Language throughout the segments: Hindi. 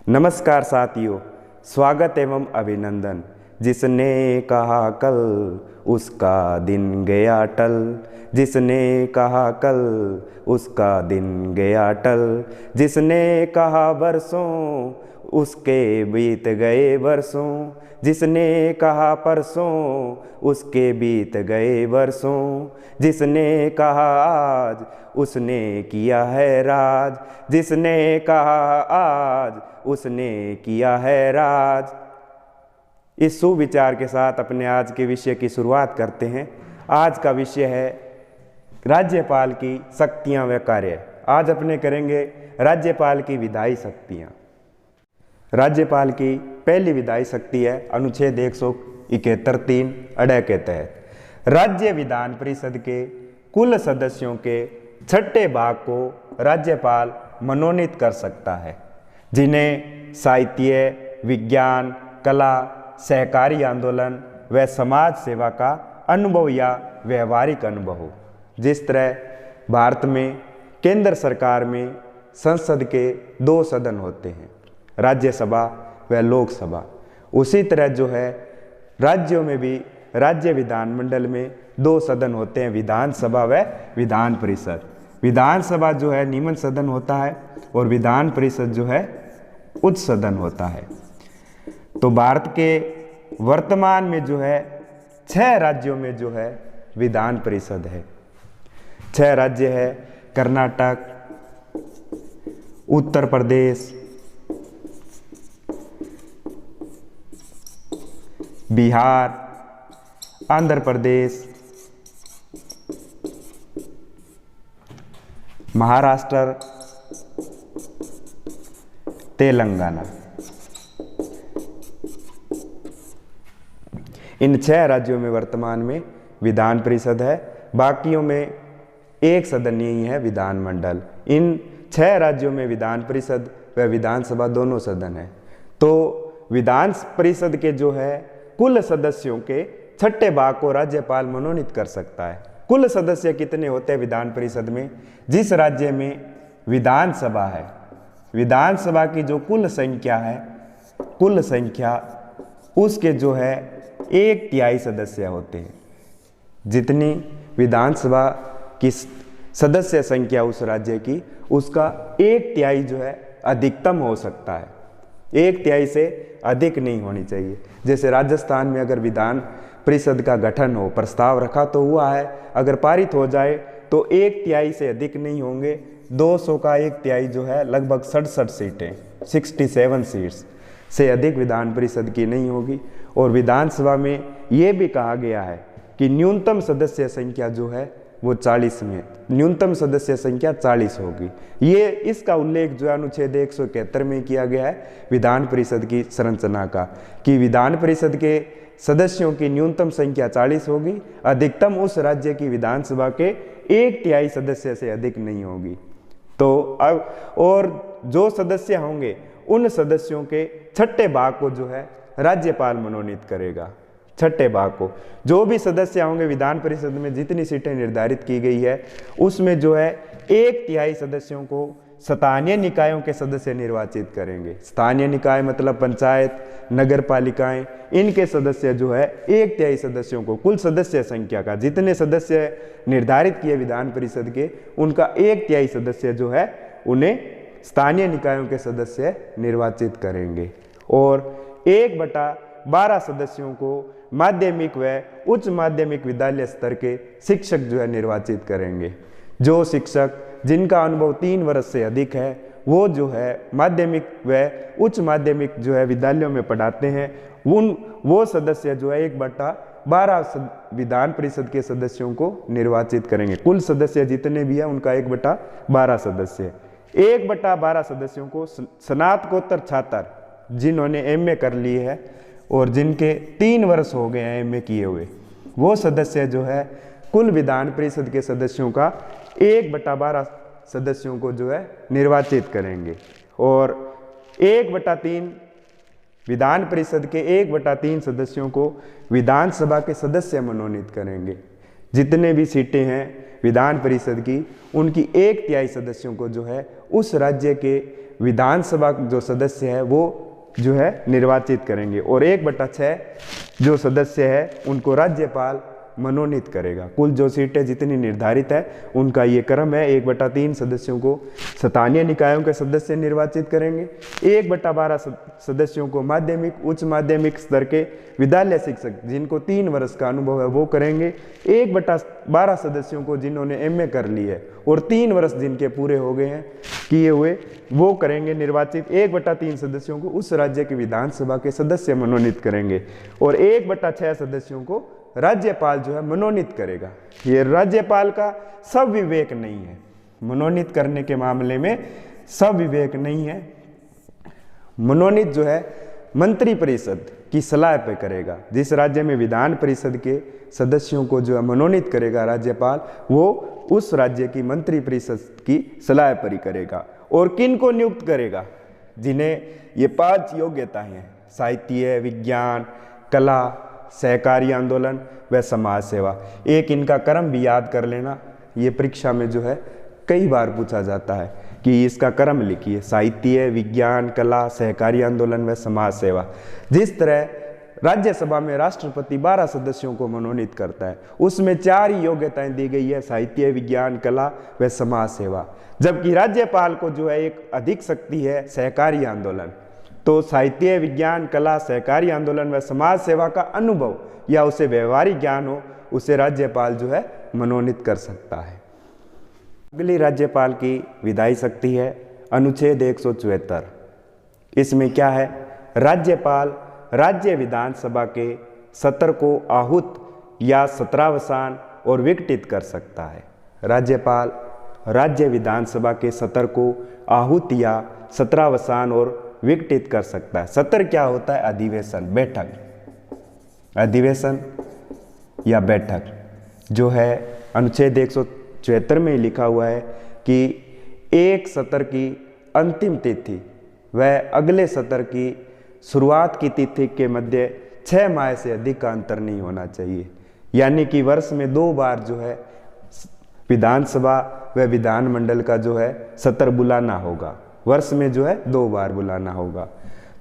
नमस्कार साथियों, स्वागत एवं अभिनंदन। जिसने कहा कल उसका दिन गया टल, जिसने कहा कल उसका दिन गया टल, जिसने कहा बरसों उसके बीत गए बरसों, जिसने कहा परसों उसके बीत गए बरसों, जिसने कहा आज उसने किया है राज, जिसने कहा आज उसने किया है राज। इस सुविचार के साथ अपने आज के विषय की शुरुआत करते हैं। आज का विषय है राज्यपाल की शक्तियां व कार्य। आज अपने करेंगे राज्यपाल की विधायी शक्तियां। राज्यपाल की पहली विधायी शक्ति है अनुच्छेद 171(3) अ के तहत राज्य विधान परिषद के कुल सदस्यों के छठे भाग को राज्यपाल मनोनीत कर सकता है, जिन्हें साहित्य, विज्ञान, कला, सहकारी आंदोलन व समाज सेवा का अनुभव या व्यवहारिक अनुभव हो। जिस तरह भारत में केंद्र सरकार में संसद के 2 सदन होते हैं, राज्यसभा व लोकसभा, उसी तरह जो है राज्यों में भी राज्य विधानमंडल में 2 सदन होते हैं, विधानसभा व विधान परिषद। विधानसभा जो है निम्न सदन होता है और विधान परिषद जो है उच्च सदन होता है। तो भारत के वर्तमान में जो है 6 राज्यों में जो है विधान परिषद है। 6 राज्य है कर्नाटक, उत्तर प्रदेश, बिहार, आंध्र प्रदेश, महाराष्ट्र, तेलंगाना। इन 6 राज्यों में वर्तमान में विधान परिषद है। बाकियों में 1 सदन ही है विधानमंडल। इन 6 राज्यों में विधान परिषद व विधानसभा दोनों सदन है। तो विधान परिषद के जो है कुल सदस्यों के छठे भाग को राज्यपाल मनोनीत कर सकता है। कुल सदस्य कितने होते हैं विधान परिषद में? जिस राज्य में विधानसभा है, विधानसभा की जो कुल संख्या है, कुल संख्या उसके जो है 1/3 सदस्य होते हैं। जितनी विधानसभा की सदस्य संख्या उस राज्य की, उसका 1/3 जो है अधिकतम हो सकता है, 1/3 से अधिक नहीं होनी चाहिए। जैसे राजस्थान में अगर विधान परिषद का गठन हो, प्रस्ताव रखा तो हुआ है, अगर पारित हो जाए तो 1/3 से अधिक नहीं होंगे। 200 का 1/3 जो है लगभग 67 सीटें, 67 सीट्स से अधिक विधान परिषद की नहीं होगी। और विधानसभा में ये भी कहा गया है कि न्यूनतम सदस्य संख्या जो है वो 40 में, न्यूनतम सदस्य संख्या 40 होगी। ये इसका उल्लेख जो है अनुच्छेद 171 में किया गया है विधान परिषद की संरचना का, कि विधान परिषद के सदस्यों की न्यूनतम संख्या 40 होगी, अधिकतम उस राज्य की विधानसभा के 1/3 सदस्य से अधिक नहीं होगी। तो अब और जो सदस्य होंगे उन सदस्यों के छठे भाग को जो है राज्यपाल मनोनीत करेगा। छठे भाग को जो भी सदस्य होंगे विधान परिषद में जितनी सीटें निर्धारित की गई है उसमें जो है 1/3 सदस्यों को स्थानीय निकायों के सदस्य निर्वाचित करेंगे। स्थानीय निकाय मतलब पंचायत, नगर पालिकाएं, इनके सदस्य जो है 1/3 सदस्यों को, कुल सदस्य संख्या का जितने सदस्य निर्धारित किए विधान परिषद के, उनका 1/3 सदस्य जो है उन्हें स्थानीय निकायों के सदस्य निर्वाचित करेंगे। और 1/12 सदस्यों को माध्यमिक व उच्च माध्यमिक विद्यालय स्तर के शिक्षक जो है निर्वाचित करेंगे। जो शिक्षक जिनका अनुभव 3 वर्ष से अधिक है वो जो है माध्यमिक व उच्च माध्यमिक जो है विद्यालयों में पढ़ाते हैं, वो सदस्य जो है 1/12 विधान परिषद के सदस्यों को निर्वाचित करेंगे। कुल सदस्य जितने भी हैं उनका 1/12 सदस्य। 1/12 सदस्यों को स्नातकोत्तर छात्र जिन्होंने MA कर ली है और जिनके 3 वर्ष हो गए हैं MA किए हुए, वो सदस्य जो है कुल विधान परिषद के सदस्यों का 1/12 सदस्यों को जो है निर्वाचित करेंगे। और 1/3 विधान परिषद के 1/3 सदस्यों को विधानसभा के सदस्य मनोनीत करेंगे। जितने भी सीटें हैं विधान परिषद की, उनकी 1/3 सदस्यों को जो है उस राज्य के विधानसभा जो सदस्य है वो जो है निर्वाचित करेंगे और 1/6 जो सदस्य है उनको राज्यपाल मनोनीत करेगा। कुल जो सीटें जितनी निर्धारित है उनका ये क्रम है। 1/3 सदस्यों को स्थानीय निकायों के सदस्य निर्वाचित करेंगे, 1/12 सदस्यों को माध्यमिक उच्च माध्यमिक स्तर के विद्यालय शिक्षक जिनको 3 वर्ष का अनुभव है वो करेंगे, 1/12 सदस्यों को जिन्होंने MA कर ली है और 3 वर्ष जिनके पूरे हो गए हैं किए हुए वो करेंगे निर्वाचित। 1/3 सदस्यों को उस राज्य की विधानसभा के सदस्य मनोनीत करेंगे और 1/6 सदस्यों को राज्यपाल जो है मनोनीत करेगा। ये राज्यपाल का सब विवेक नहीं है, मनोनीत करने के मामले में सब विवेक नहीं है। मनोनीत जो है मंत्री परिषद की सलाह पे करेगा। जिस राज्य में विधान परिषद के सदस्यों को जो है मनोनीत करेगा राज्यपाल, वो उस राज्य की मंत्री परिषद की सलाह पर ही करेगा। और किन को नियुक्त करेगा? जिन्हें ये 5 योग्यताएं हैं, साहित्य, विज्ञान, कला, सहकारी आंदोलन व समाज सेवा। एक इनका क्रम भी याद कर लेना, ये परीक्षा में जो है कई बार पूछा जाता है कि इसका क्रम लिखिए, साहित्य, विज्ञान, कला, सहकारी आंदोलन व समाज सेवा। जिस तरह राज्यसभा में राष्ट्रपति 12 सदस्यों को मनोनीत करता है, उसमें 4 ही योग्यताएं दी गई है, साहित्य, विज्ञान, कला व समाज सेवा। जबकि राज्यपाल को जो है एक अधिक शक्ति है सहकारी आंदोलन। तो साहित्य, विज्ञान, कला, सहकारी आंदोलन व समाज सेवा का अनुभव या उसे व्यवहारिक ज्ञान हो, उसे राज्यपाल जो है मनोनीत कर सकता है। अगली राज्यपाल की विधायी शक्ति है अनुच्छेद 174। इसमें क्या है? राज्यपाल राज्य विधानसभा के सत्र को आहूत या सत्रावसान और विघटित कर सकता है। राज्यपाल राज्य विधानसभा के सत्र को आहूत या सत्रावसान और विघटित कर सकता है। सत्र क्या होता है? अधिवेशन, बैठक, अधिवेशन या बैठक जो है अनुच्छेद 174 में लिखा हुआ है कि एक सत्र की अंतिम तिथि व अगले सत्र की शुरुआत की तिथि के मध्य 6 माह से अधिक का अंतर नहीं होना चाहिए। यानी कि वर्ष में 2 बार जो है विधानसभा व विधानमंडल का जो है सत्र बुलाना होगा, वर्ष में जो है 2 बार बुलाना होगा।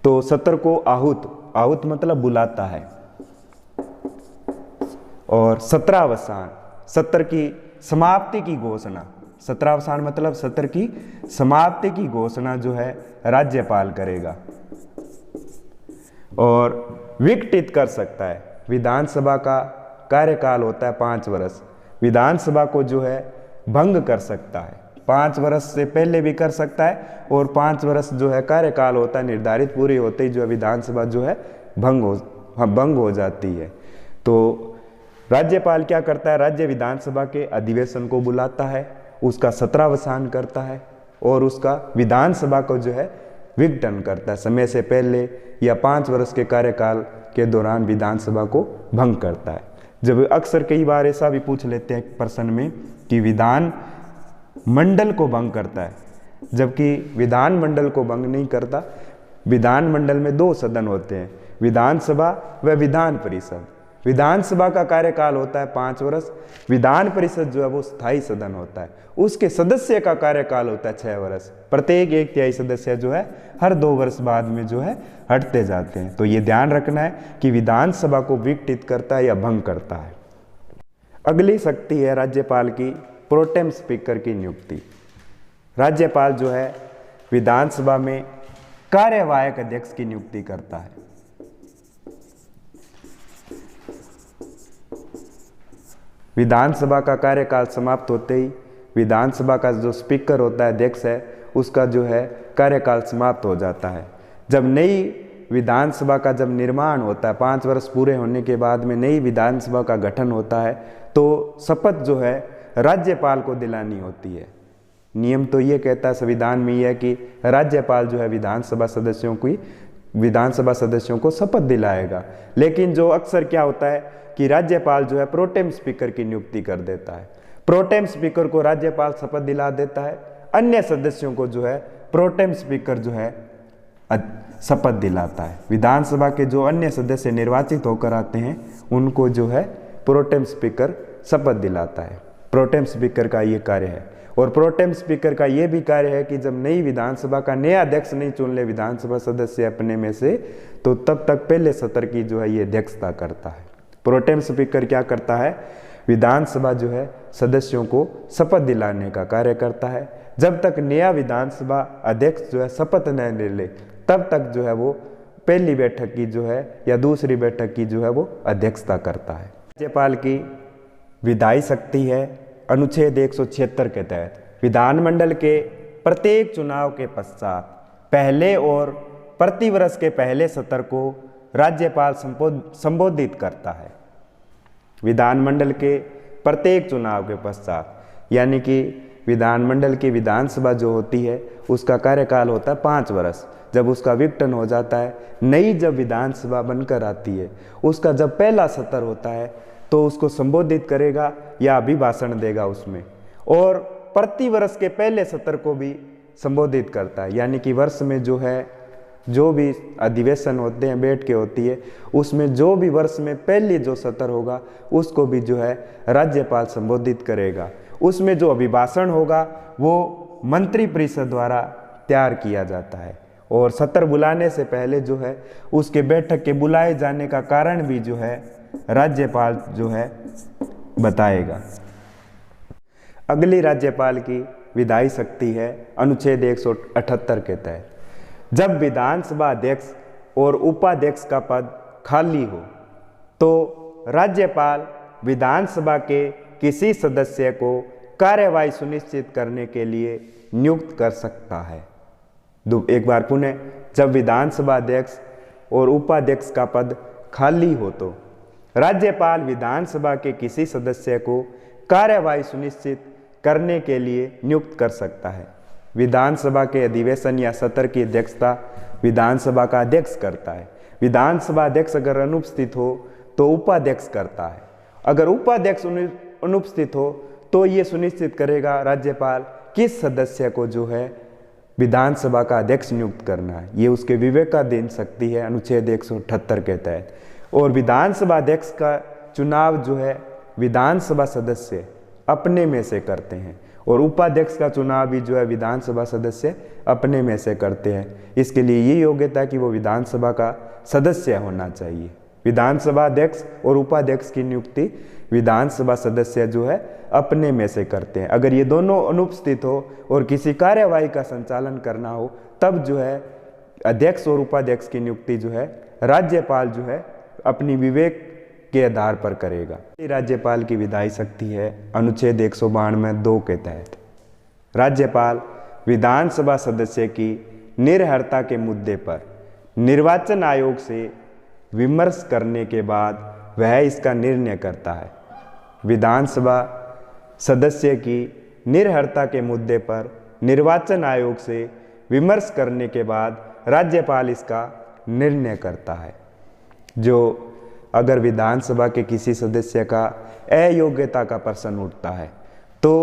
तो सत्र को आहूत, आहूत मतलब बुलाता है, और सत्रावसान सत्र की समाप्ति की घोषणा, सत्रावसान मतलब सत्र की समाप्ति की घोषणा जो है राज्यपाल करेगा। और विघटित कर सकता है। विधानसभा का कार्यकाल होता है 5 वर्ष, विधानसभा को जो है भंग कर सकता है, 5 वर्ष से पहले भी कर सकता है और 5 वर्ष जो है कार्यकाल होता है निर्धारित पूरी होते ही जो है विधानसभा जो है भंग हो जाती है। तो राज्यपाल क्या करता है? राज्य विधानसभा के अधिवेशन को बुलाता है, उसका सत्रावसान करता है और उसका विधानसभा को जो है विघटन करता है, समय से पहले या 5 वर्ष के कार्यकाल के दौरान विधानसभा को भंग करता है। जब अक्सर कई बार ऐसा भी पूछ लेते हैं प्रश्न में कि विधान मंडल को भंग करता है, जबकि विधानमंडल को भंग नहीं करता। विधानमंडल में 2 सदन होते हैं, विधानसभा व विधान परिषद। विधानसभा का कार्यकाल होता है 5 वर्ष, विधान परिषद जो है वो स्थायी सदन होता है, उसके सदस्य का कार्यकाल होता है 6 वर्ष। प्रत्येक 1/3 सदस्य जो है हर 2 वर्ष बाद में जो है हटते जाते हैं। तो ये ध्यान रखना है कि विधानसभा को विघटित करता है या भंग करता है। अगली शक्ति है राज्यपाल की प्रोटेम स्पीकर की नियुक्ति। राज्यपाल जो है विधानसभा में कार्यवाहक अध्यक्ष की नियुक्ति करता है। विधानसभा का कार्यकाल समाप्त होते ही विधानसभा का जो स्पीकर होता है, अध्यक्ष है, उसका जो है कार्यकाल समाप्त हो जाता है। जब नई विधानसभा का जब निर्माण होता है, 5 वर्ष पूरे होने के बाद में नई विधानसभा का गठन होता है, तो शपथ जो है राज्यपाल को दिलानी होती है। नियम तो ये कहता है संविधान में यह है कि राज्यपाल जो है विधानसभा सदस्यों को शपथ दिलाएगा। लेकिन जो अक्सर क्या होता है कि राज्यपाल जो है प्रोटेम स्पीकर की नियुक्ति कर देता है। प्रोटेम स्पीकर को राज्यपाल शपथ दिला देता है, अन्य सदस्यों को जो है प्रोटेम स्पीकर जो है शपथ दिलाता है। विधानसभा के जो अन्य सदस्य निर्वाचित होकर आते हैं उनको जो है प्रोटेम स्पीकर शपथ दिलाता है। प्रोटेम स्पीकर का ये कार्य है। और प्रोटेम स्पीकर का ये भी कार्य है कि जब नई विधानसभा का नया अध्यक्ष नहीं चुन ले विधानसभा सदस्य अपने में से, तो तब तक पहले सत्र की जो है ये अध्यक्षता करता है। प्रोटेम स्पीकर क्या करता है, विधानसभा जो है सदस्यों को शपथ दिलाने का कार्य करता है। जब तक नया विधानसभा अध्यक्ष जो है शपथ न ले तब तक जो है वो पहली बैठक की जो है या दूसरी बैठक की जो है वो अध्यक्षता करता है। राज्यपाल की विधायी शक्ति है अनुच्छेद 176 के तहत विधानमंडल के प्रत्येक चुनाव के पश्चात पहले और प्रतिवर्ष के पहले सत्र को राज्यपाल संबोधित करता है। विधानमंडल के प्रत्येक चुनाव के पश्चात, यानी कि विधानमंडल की विधानसभा जो होती है उसका कार्यकाल होता है 5 वर्ष। जब उसका विघटन हो जाता है, नई जब विधानसभा बनकर आती है, उसका जब पहला सत्र होता है तो उसको संबोधित करेगा या अभिभाषण देगा उसमें, और प्रति वर्ष के पहले सत्र को भी संबोधित करता है। यानी कि वर्ष में जो है जो भी अधिवेशन होते हैं, बैठ के होती है, उसमें जो भी वर्ष में पहले जो सत्र होगा उसको भी जो है राज्यपाल संबोधित करेगा। उसमें जो अभिभाषण होगा वो मंत्रिपरिषद द्वारा तैयार किया जाता है, और सत्र बुलाने से पहले जो है उसके बैठक के बुलाए जाने का कारण भी जो है राज्यपाल जो है बताएगा। अगली राज्यपाल की विधायी शक्ति है अनुच्छेद 178 के तहत जब विधानसभा अध्यक्ष और उपाध्यक्ष का पद खाली हो तो राज्यपाल विधानसभा के किसी सदस्य को कार्यवाही सुनिश्चित करने के लिए नियुक्त कर सकता है। एक बार पुनः, जब विधानसभा अध्यक्ष और उपाध्यक्ष का पद खाली हो तो राज्यपाल विधानसभा के किसी सदस्य को कार्यवाही सुनिश्चित करने के लिए नियुक्त कर सकता है। विधानसभा के अधिवेशन या सत्र की अध्यक्षता विधानसभा का अध्यक्ष करता है। विधानसभा अध्यक्ष अगर अनुपस्थित हो तो उपाध्यक्ष करता है। अगर उपाध्यक्ष अनुपस्थित हो तो ये सुनिश्चित करेगा राज्यपाल किस सदस्य को जो है विधानसभा का अध्यक्ष नियुक्त करना है। ये उसके विवेकाधीन शक्ति है अनुच्छेद 178 के तहत। और विधानसभा अध्यक्ष का चुनाव जो है विधानसभा सदस्य अपने में से करते हैं, और उपाध्यक्ष का चुनाव भी जो है विधानसभा सदस्य अपने में से करते हैं। इसके लिए ये योग्यता कि वो विधानसभा का सदस्य होना चाहिए। विधानसभा अध्यक्ष और उपाध्यक्ष की नियुक्ति विधानसभा सदस्य जो है अपने में से करते हैं। अगर ये दोनों अनुपस्थित हो और किसी कार्यवाही का संचालन करना हो तब जो है अध्यक्ष और उपाध्यक्ष की नियुक्ति जो है राज्यपाल जो है अपनी विवेक के आधार पर करेगा। राज्यपाल की विधायी शक्ति है अनुच्छेद 192(2) के तहत राज्यपाल विधानसभा सदस्य की निर्हरता के मुद्दे पर निर्वाचन आयोग से विमर्श करने के बाद वह इसका निर्णय करता है। विधानसभा सदस्य की निर्हरता के मुद्दे पर निर्वाचन आयोग से विमर्श करने के बाद राज्यपाल इसका निर्णय करता है। जो अगर विधानसभा के किसी सदस्य का अयोग्यता का प्रश्न उठता है तो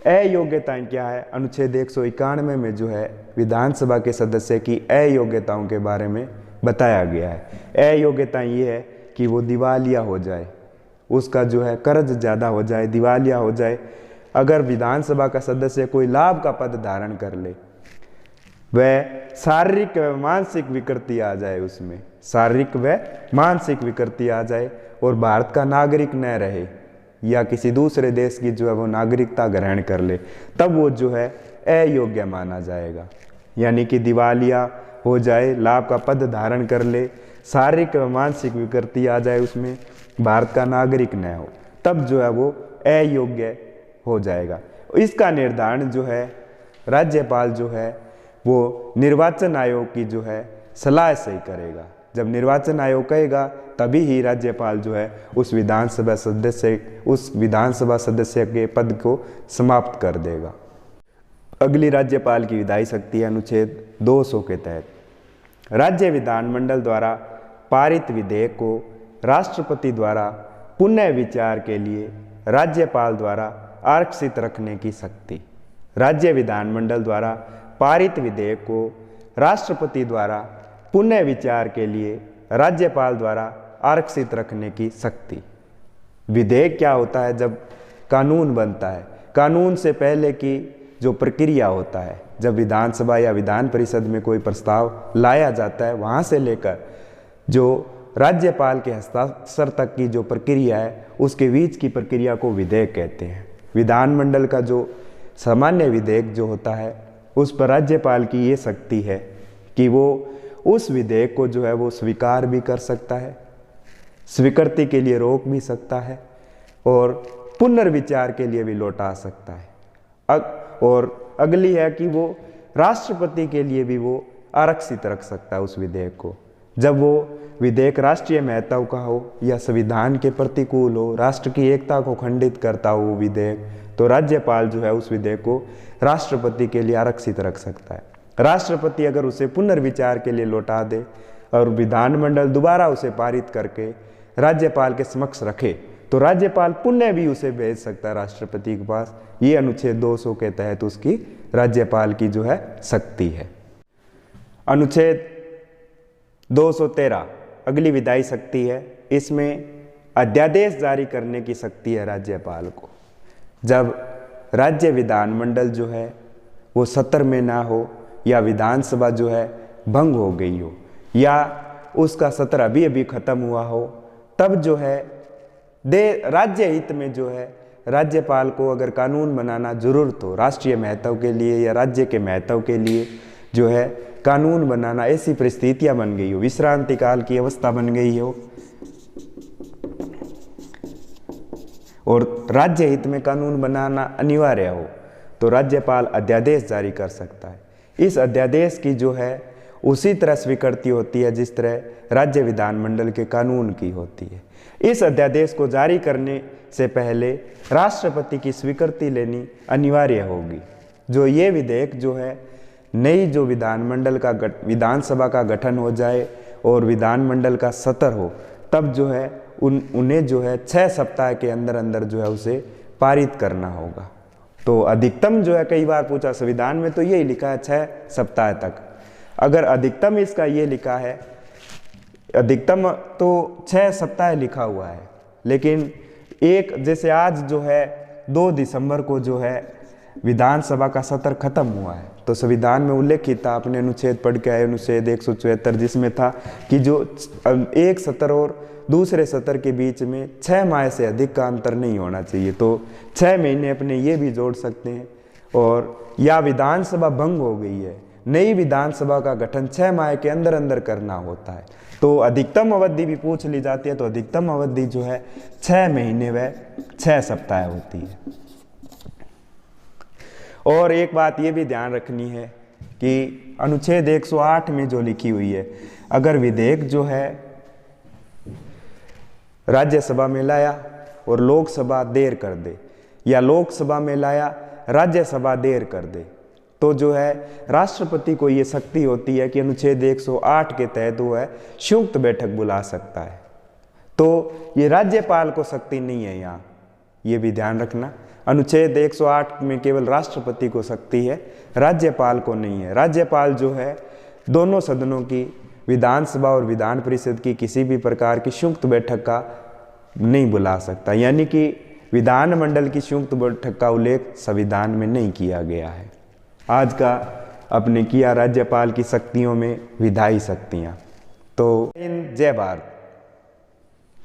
अयोग्यताएं क्या है, अनुच्छेद 191 में जो है विधानसभा के सदस्य की अयोग्यताओं के बारे में बताया गया है। अयोग्यताएं ये है कि वो दिवालिया हो जाए, उसका जो है कर्ज ज़्यादा हो जाए, दिवालिया हो जाए। अगर विधानसभा का सदस्य कोई लाभ का पद धारण कर ले, वह शारीरिक व मानसिक विकृति आ जाए, उसमें शारीरिक व मानसिक विकृति आ जाए और भारत का नागरिक न रहे या किसी दूसरे देश की जो है वो नागरिकता ग्रहण कर ले, तब वो जो है अयोग्य माना जाएगा। यानी कि दिवालिया हो जाए, लाभ का पद धारण कर ले, शारीरिक व मानसिक विकृति आ जाए, उसमें भारत का नागरिक न हो, तब जो है वो अयोग्य हो जाएगा। इसका निर्धारण जो है राज्यपाल जो है वो निर्वाचन आयोग की जो है सलाह से ही करेगा। जब निर्वाचन आयोग कहेगा तभी ही राज्यपाल जो है उस विधानसभा सदस्य के पद को समाप्त कर देगा। अगली राज्यपाल की विधायी शक्ति है अनुच्छेद 200 के तहत राज्य विधानमंडल द्वारा पारित विधेयक को राष्ट्रपति द्वारा पुनः विचार के लिए राज्यपाल द्वारा आरक्षित रखने की शक्ति। राज्य विधानमंडल द्वारा पारित विधेयक को राष्ट्रपति द्वारा पुनः विचार के लिए राज्यपाल द्वारा आरक्षित रखने की शक्ति। विधेयक क्या होता है? जब कानून बनता है, कानून से पहले की जो प्रक्रिया होता है, जब विधानसभा या विधान परिषद में कोई प्रस्ताव लाया जाता है, वहाँ से लेकर जो राज्यपाल के हस्ताक्षर तक की जो प्रक्रिया है, उसके बीच की प्रक्रिया को विधेयक कहते हैं। विधानमंडल का जो सामान्य विधेयक जो होता है, उस पर राज्यपाल की ये शक्ति है कि वो उस विधेयक को जो है वो स्वीकार भी कर सकता है, स्वीकृति के लिए रोक भी सकता है और पुनर्विचार के लिए भी लौटा सकता है। और अगली है कि वो राष्ट्रपति के लिए भी वो आरक्षित रख सकता है उस विधेयक को। जब वो विधेयक राष्ट्रीय महत्व का हो या संविधान के प्रतिकूल हो, राष्ट्र की एकता को खंडित करता हो वो विधेयक, तो राज्यपाल जो है उस विधेयक को राष्ट्रपति के लिए आरक्षित रख सकता है। राष्ट्रपति अगर उसे पुनर्विचार के लिए लौटा दे और विधानमंडल दोबारा उसे पारित करके राज्यपाल के समक्ष रखे, तो राज्यपाल पुनः भी उसे भेज सकता है राष्ट्रपति के पास। ये अनुच्छेद 200 के तहत उसकी राज्यपाल की जो है शक्ति है। अनुच्छेद 213 अगली विधायी शक्ति है। इसमें अध्यादेश जारी करने की शक्ति है राज्यपाल को। जब राज्य विधानमंडल जो है वो सत्र में ना हो या विधानसभा जो है भंग हो गई हो या उसका सत्र अभी अभी खत्म हुआ हो, तब जो है राज्य हित में जो है राज्यपाल को अगर कानून बनाना जरूरत हो, राष्ट्रीय महत्व के लिए या राज्य के महत्व के लिए जो है कानून बनाना, ऐसी परिस्थितियां बन गई हो, विश्रांति काल की अवस्था बन गई हो और राज्य हित में कानून बनाना अनिवार्य हो, तो राज्यपाल अध्यादेश जारी कर सकता है। इस अध्यादेश की जो है उसी तरह स्वीकृति होती है जिस तरह राज्य विधानमंडल के कानून की होती है। इस अध्यादेश को जारी करने से पहले राष्ट्रपति की स्वीकृति लेनी अनिवार्य होगी। जो ये विधेयक जो है नई जो विधानसभा का गठन हो जाए और विधानमंडल का सत्र हो, तब जो है उन्हें जो है 6 सप्ताह के अंदर अंदर जो है उसे पारित करना होगा। तो अधिकतम जो है, कई बार पूछा संविधान में तो यही लिखा है 6 सप्ताह तक, अगर अधिकतम इसका ये लिखा है, अधिकतम तो 6 सप्ताह लिखा हुआ है, लेकिन जैसे आज जो है 2 दिसंबर को जो है विधानसभा का सत्र खत्म हुआ है, तो संविधान में उल्लेखित था, आपने अनुच्छेद पढ़ के आए, अनुच्छेद 174, जिसमें था कि जो एक सत्र और दूसरे सत्र के बीच में 6 माह से अधिक का अंतर नहीं होना चाहिए। तो 6 महीने अपने ये भी जोड़ सकते हैं। और या विधानसभा भंग हो गई है, नई विधानसभा का गठन 6 माह के अंदर अंदर करना होता है, तो अधिकतम अवधि भी पूछ ली जाती है, तो अधिकतम अवधि जो है 6 महीने व 6 सप्ताह होती है। और एक बात ये भी ध्यान रखनी है कि अनुच्छेद 108 में जो लिखी हुई है, अगर विधेयक जो है राज्यसभा में लाया और लोकसभा देर कर दे या लोकसभा में लाया राज्यसभा देर कर दे, तो जो है राष्ट्रपति को ये शक्ति होती है कि अनुच्छेद 108 के तहत वो है संयुक्त बैठक बुला सकता है। तो ये राज्यपाल को शक्ति नहीं है, यहाँ ये भी ध्यान रखना। अनुच्छेद 108 में केवल राष्ट्रपति को शक्ति है, राज्यपाल को नहीं है। राज्यपाल जो है दोनों सदनों की, विधानसभा और विधान परिषद की किसी भी प्रकार की संयुक्त बैठक का नहीं बुला सकता, यानी कि विधानमंडल की संयुक्त बैठक का उल्लेख संविधान में नहीं किया गया है। आज का अपने किया राज्यपाल की शक्तियों में विधायी शक्तियाँ। तो जय भारत।